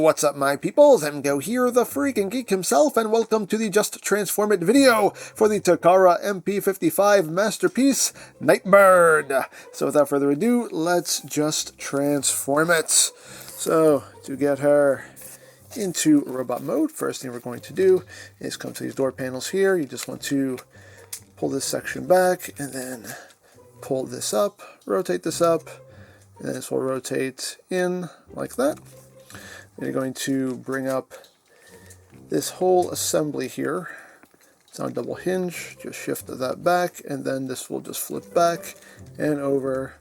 What's up, my peoples? Go here, the freaking geek himself, and welcome to the Just Transform It video for the Takara MP-55 masterpiece, Nightbird. So without further ado, let's just transform it. So to get her into robot mode, first thing we're going to do is come to these door panels here. You just want to pull this section back and then pull this up, rotate this up, and this will rotate in like that. And you're going to bring up this whole assembly here. It's on a double hinge. Just shift that back, and then this will just flip back and over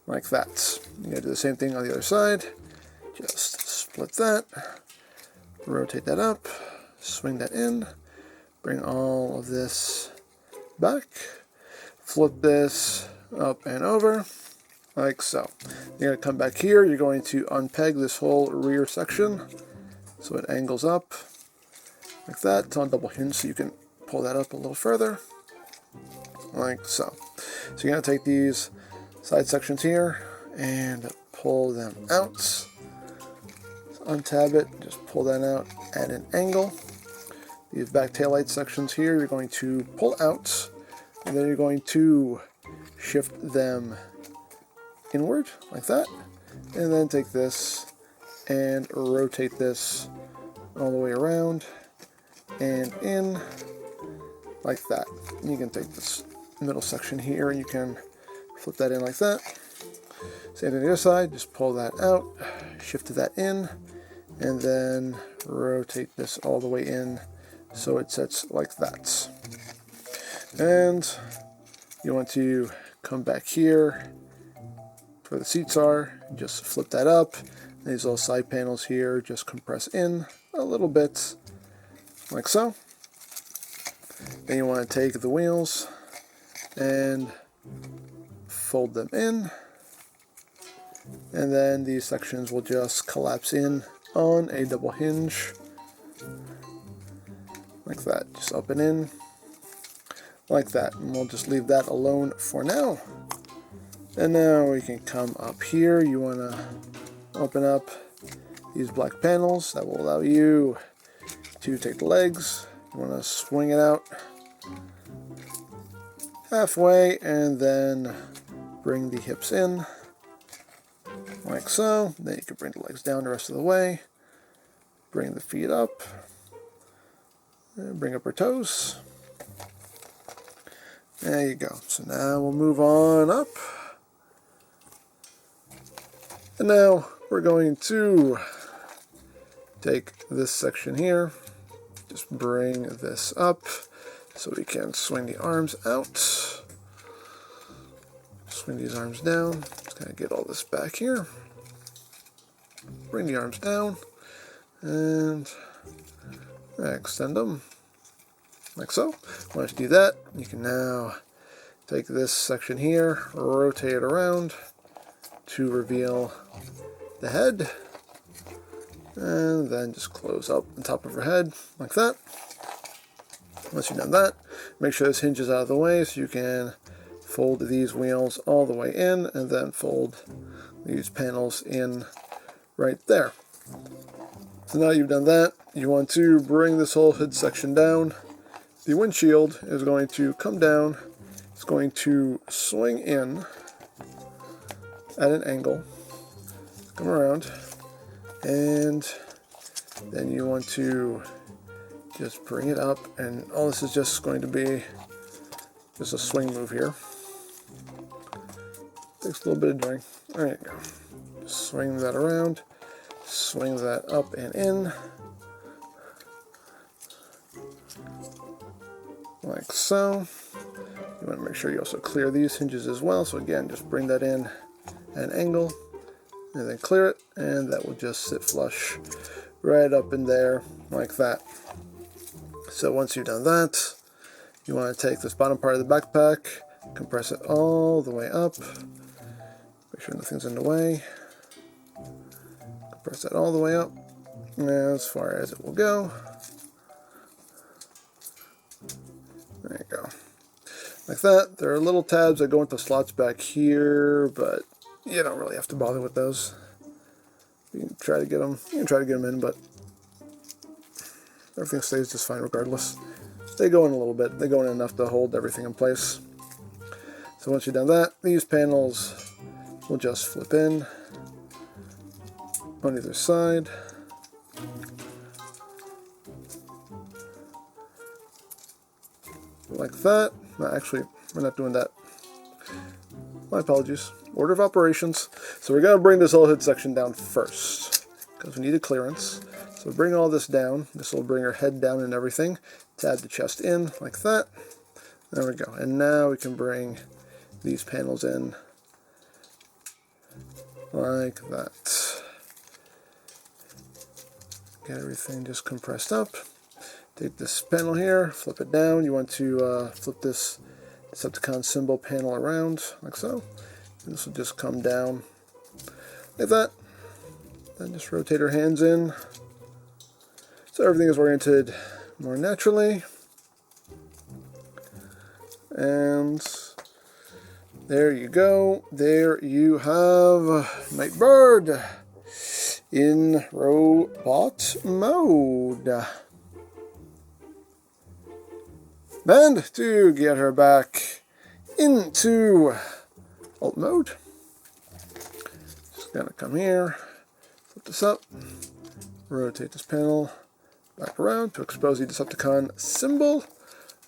like that. You're going to do the same thing on the other side. Just split that, rotate that up, swing that in, bring all of this back, flip this up and over, like so. You're going to come back here, you're going to unpeg this whole rear section so it angles up like that. It's on double hinge, so you can pull that up a little further, like so. So you're going to take these side sections here and pull them out. So untab it, just pull that out at an angle. These back taillight sections here, you're going to pull out, and then you're going to shift them inward like that, and then take this and rotate this all the way around and in like that. You can take this middle section here and you can flip that in like that. Same thing on the other side, just pull that out, shift that in, and then rotate this all the way in so it sets like that. And you want to come back here where the seats are, just flip that up. These little side panels here, just compress in a little bit, like so. Then you want to take the wheels and fold them in, and then these sections will just collapse in on a double hinge, like that, just up and in, like that. And we'll just leave that alone for now. And now we can come up here. You want to open up these black panels. That will allow you to take the legs. You want to swing it out halfway and then bring the hips in like so. Then you can bring the legs down the rest of the way. Bring the feet up. And bring up her toes. There you go. So now we'll move on up. And now we're going to take this section here, just bring this up so we can swing the arms out, swing these arms down, just kind of get all this back here, bring the arms down, and extend them, like so. Once you do that, you can now take this section here, rotate it around to reveal the head, and then just close up the top of her head like that. Once you've done that, make sure this hinge is out of the way so you can fold these wheels all the way in and then fold these panels in right there. So now you've done that, you want to bring this whole hood section down. The windshield is going to come down, it's going to swing in at an angle, come around, and then you want to just bring it up, and all this is just going to be just a swing move here. Takes a little bit of doing. There you go. Just swing that around, swing that up and in, like so. You want to make sure you also clear these hinges as well, so again, just bring that in an angle and then clear it, and that will just sit flush right up in there like that. So once you've done that, you want to take this bottom part of the backpack, compress it all the way up, make sure nothing's in the way, compress that all the way up as far as it will go. There you go, like that. There are little tabs that go into slots back here, but you don't really have to bother with those. You can try to get them in, but everything stays just fine regardless. They go in a little bit. They go in enough to hold everything in place. So once you've done that, these panels will just flip in on either side. Like that. No, actually, we're not doing that. My apologies. Order of operations. So we're going to bring this whole head section down first, because we need a clearance. So bring all this down. This will bring her head down and everything. Tab the chest in, like that. There we go. And now we can bring these panels in, like that. Get everything just compressed up. Take this panel here, flip it down. You want to flip this Decepticon symbol panel around, like so. And this will just come down like that. Then just rotate her hands in, so everything is oriented more naturally. And there you go. There you have Nightbird in robot mode. And to get her back into alt mode, just gonna come here, flip this up, rotate this panel back around to expose the Decepticon symbol,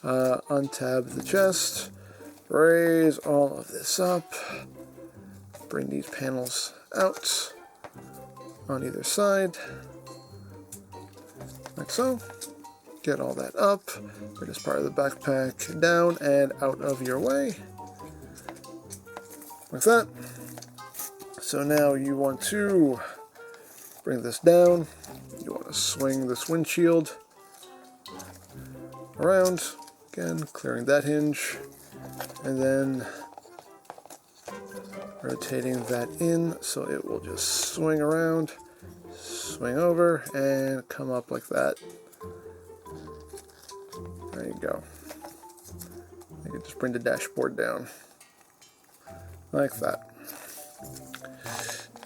untab the chest, raise all of this up, bring these panels out on either side, like so. Get all that up, bring this part of the backpack down and out of your way, like that. So now you want to bring this down, you want to swing this windshield around, again clearing that hinge, and then rotating that in so it will just swing around, swing over, and come up like that. There you go. You can just bring the dashboard down like that.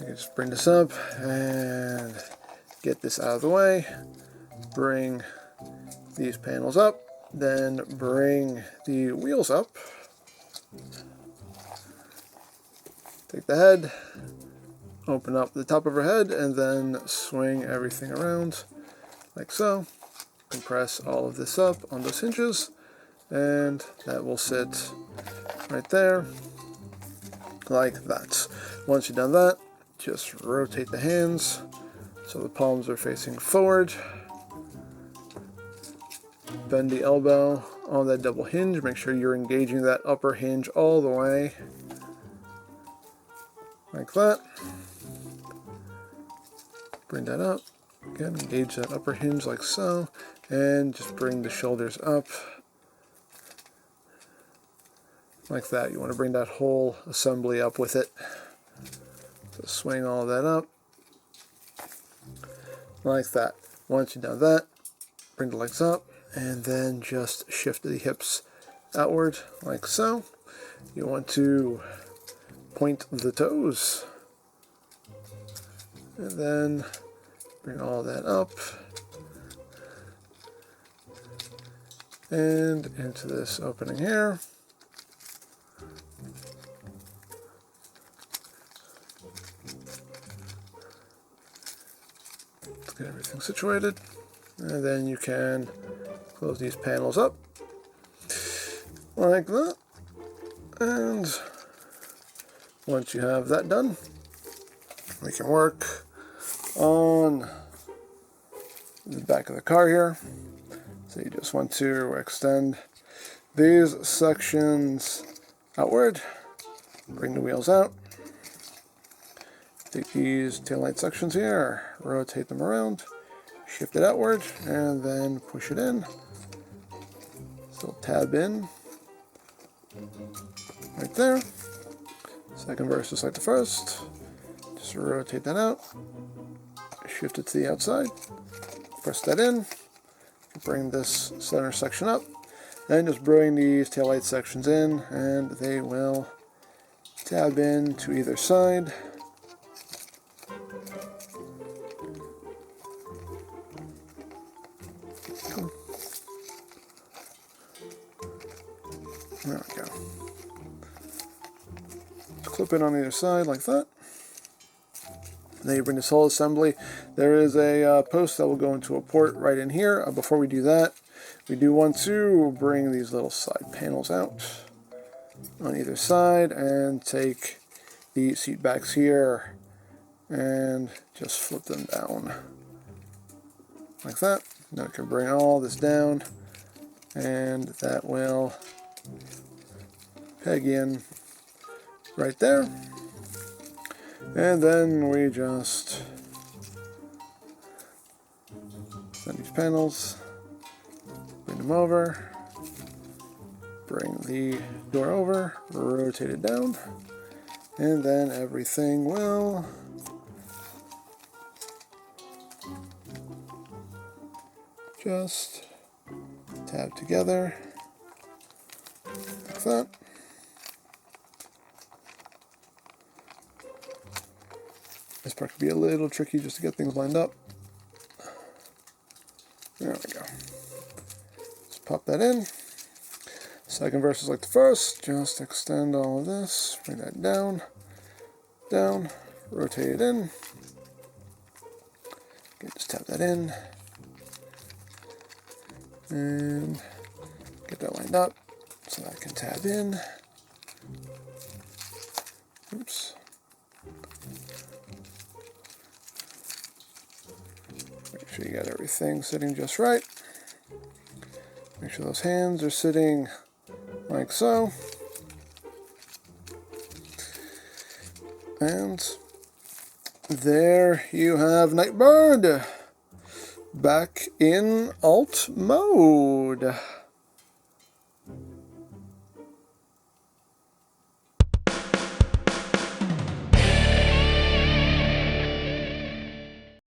You can just bring this up and get this out of the way. Bring these panels up, then bring the wheels up. Take the head, open up the top of her head, and then swing everything around like so. Compress all of this up on those hinges, and that will sit right there like that. Once you've done that, just rotate the hands so the palms are facing forward. Bend the elbow on that double hinge. Make sure you're engaging that upper hinge all the way, like that. Bring that up. Again, engage that upper hinge like so, and just bring the shoulders up like that. You want to bring that whole assembly up with it. So swing all that up like that. Once you've done that, bring the legs up, and then just shift the hips outward like so. You want to point the toes, and then bring all that up and into this opening here. Let's get everything situated, and then you can close these panels up like that. And once you have that done, we can work on the back of the car here. So you just want to extend these sections outward, bring the wheels out, take these taillight sections here, rotate them around, shift it outward, and then push it in. So tab in right there. Second verse just like the first. Just rotate that out, shift it to the outside, press that in, bring this center section up, and just bring these taillight sections in, and they will tab in to either side Clip it on either side like that. And then you bring this whole assembly. There is a post that will go into a port right in here. Before we do that, we do want to bring these little side panels out on either side and take the seat backs here and just flip them down like that. Now we can bring all this down, and that will peg in right there. And then we just send these panels, bring them over, bring the door over, rotate it down, and then everything will just tab together like that. This part could be a little tricky just to get things lined up. There we go. Just pop that in. Second verse is like the first. Just extend all of this. Bring that down. Down. Rotate it in. Okay, just tap that in. And get that lined up so that I can tab in. Oops. Make sure you got everything sitting just right. Make sure those hands are sitting like so. And there you have Nightbird back in alt mode.